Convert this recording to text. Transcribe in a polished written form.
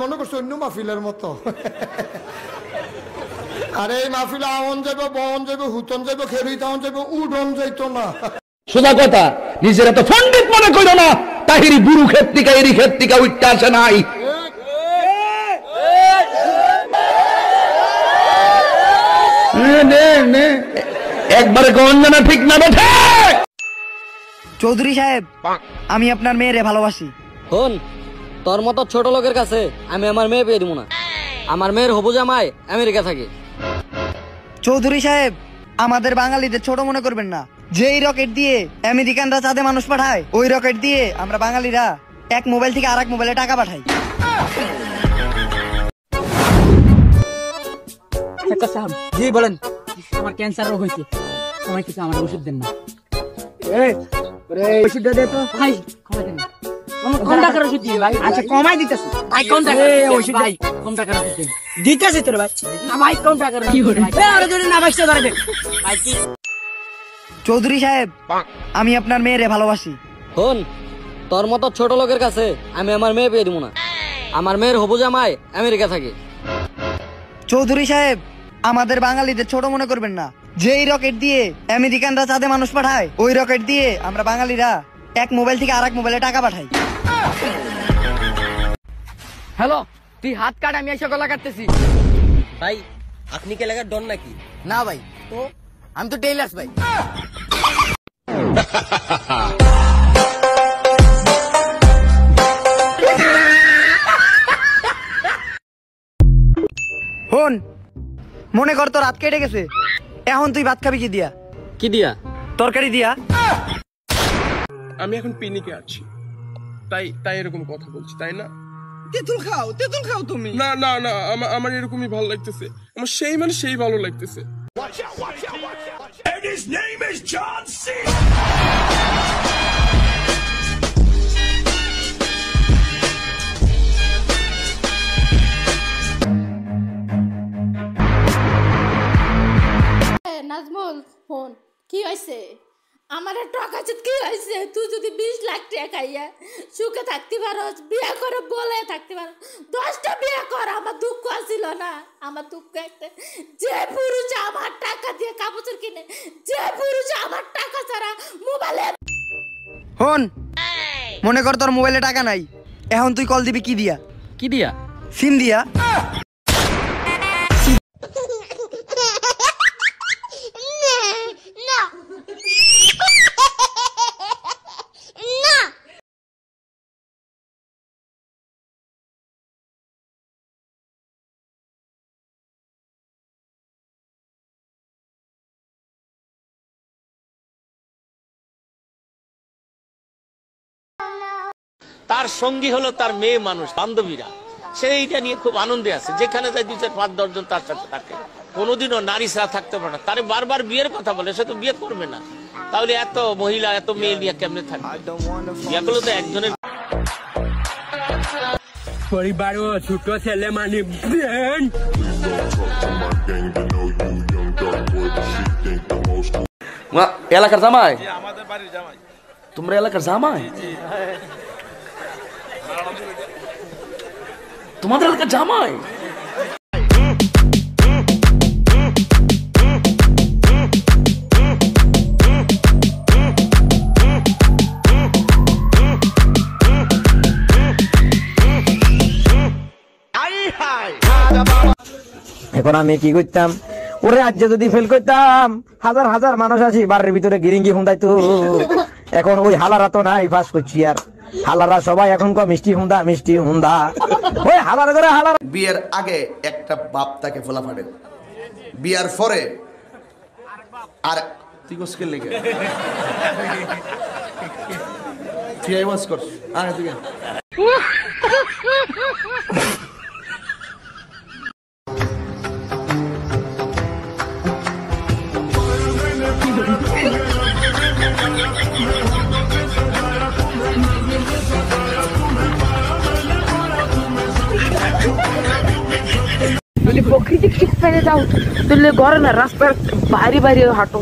মনে করছো অন্য মাহফিলের মতো। আরে এই মাহফিলে আওন যাইব, বন যাইব, হুতন যাইব, খেরুই তাওন যাইব, উডন যাইতো না। সোজা কথা, নিজেরা তো পণ্ডিত মনে করো না। তাহিরি বুড়ু ক্ষেত্রিকা এরি ক্ষেত্রিকা উঠতে আসে নাই। একবারে গঞ্জনা ঠিক না বেঠে। চৌধুরী সাহেব, আমি আপনার মেয়েরে ভালোবাসি। শোন, তোর মতো ছোট লোকের কাছে আমি আমার মেয়ে পেয়ে দিব না। আমার মেয়ের হবু জামাই আমেরিকা থাকে। চৌধুরী সাহেব, আমাদের বাঙালিদের ছোট মনে করবেন না। যেই রকেট দিয়ে আমেরিকানরা চাঁদে মানুষ পাঠায়, ওই রকেট দিয়ে আমরা বাঙালিরা এক মোবাইল থেকে আরেক মোবাইলে টাকা পাঠাই। জি বলেন। আমার ক্যান্সার রোগ হয়েছে, সময় কিছু আমার ওষুধ দেন না। ওষুধটা দে তো ভাই, কমাই দেন। কম টাকার ওষুধ দিয়ে ভাই। আচ্ছা কমাই দিতেছি ভাই। কম টাকা ওষুধ ভাই, কম টাকার ওষুধ দেন। দিতেছি তোর ভাই। না ভাই, কম টাকার কি করে ভাই? আরে যদি না বাঁচতে পারবে ভাই কি। চৌধুরী সাহেব, আমি আপনার মেয়েরে ভালোবাসি। শোন, তোর মতো ছোট লোকের কাছে আমি আমার মেয়ে পেয়ে দিব না। আমার মেয়ের হবু জামাই আমেরিকা থাকে। চৌধুরী সাহেব, আমাদের বাঙালিদের ছোট মনে করবেন না। যেই রকেট দিয়ে আমেরিকানরা চাঁদে মানুষ পাঠায়, ওই রকেট দিয়ে আমরা বাঙালিরা এক মোবাইল থেকে আরেক মোবাইলে টাকা পাঠাই। হ্যালো, তুই হাত কাট, আমি এসে গলা কাটতেছি। ভাই, আপনি কি এলাকার ডন নাকি? না ভাই, তো আমি তো টেইলার্স ভাই। হন, মনে কর তোর রাত কেটে গেছে, এখন তুই ভাত খাবি কি দিয়া? কি দিয়া? তরকারি দিয়া। আমি এখন পিনিকে আছি, তাই এরকম কথা বলছি, তাই না? তেঁতুল খাও তুমি। না না না, আমার এরকমই ভালো লাগতেছে। আমার সেই ভালো লাগতেছে। নাজমুল, ফোন কি হয়েছে? আমার টাকা কি হয়েছে? তুই যদি 20 লাখ টাকা খাইয়া সুখে থাকতে পারো, বিয়ে করে বলে থাকতে পারো, 10টা বিয়ে কর। আমার দুঃখ আসিল না? আমার দুঃখ একটা, যে পুরুষ আমার টাকা দিয়ে কাপড় কিনে, যে পুরুষ আমার টাকা ছাড়া মোবাইলে। হন, মনে কর তোর মোবাইলে টাকা নাই, এখন তুই কল দিবি কি দিয়া? কি দিয়া? সিম দিয়া। তার সঙ্গী হলো তার মেয়ে মানুষ, বান্ধবীরা। সে এইটা নিয়ে খুব আনন্দে আছে। যেখানে যায় 2, 4, 5, 10 জন তার সাথে থাকে। কোনোদিনও নারী ছাড়া থাকতে পারে না। তারে বারবার বিয়ের কথা বলে, সে তো বিয়ে করবে না। তাহলে এত মহিলা, এত মেয়ে নিয়ে কেমনে থাকবে? বিয়ে করলে তো একজনের। পরিবারও ছোট ছেলে মানে এলাকার জামাই? তোমরা এলাকার জামাই? তোমাদের এলাকার জামাই? এখন আমি কি করতাম? ওরে আজ যদি ফেল করতাম, হাজার হাজার মানুষ আছি বাড়ির ভিতরে গিরিঙ্গি হুন্দাইতো। এখন ওই হালারা তো নাই, পাস করছি। আর হালারা সবাই এখন মিষ্টি হুন্দা, মিষ্টি হুন্দা। ওই হালার করে হালার। বিয়ের আগে একটা বাপ তাকে ফোলা ফাটে, বিয়ার পরে আর তুই কোসকেল লেগে তুই আইওয়াজ কর। আরে তুই যদি প্রকৃতি ঠিক থাকে যাও, তাহলে ঘরে না রাস্তার বাইরে বাইরে হাঁটো।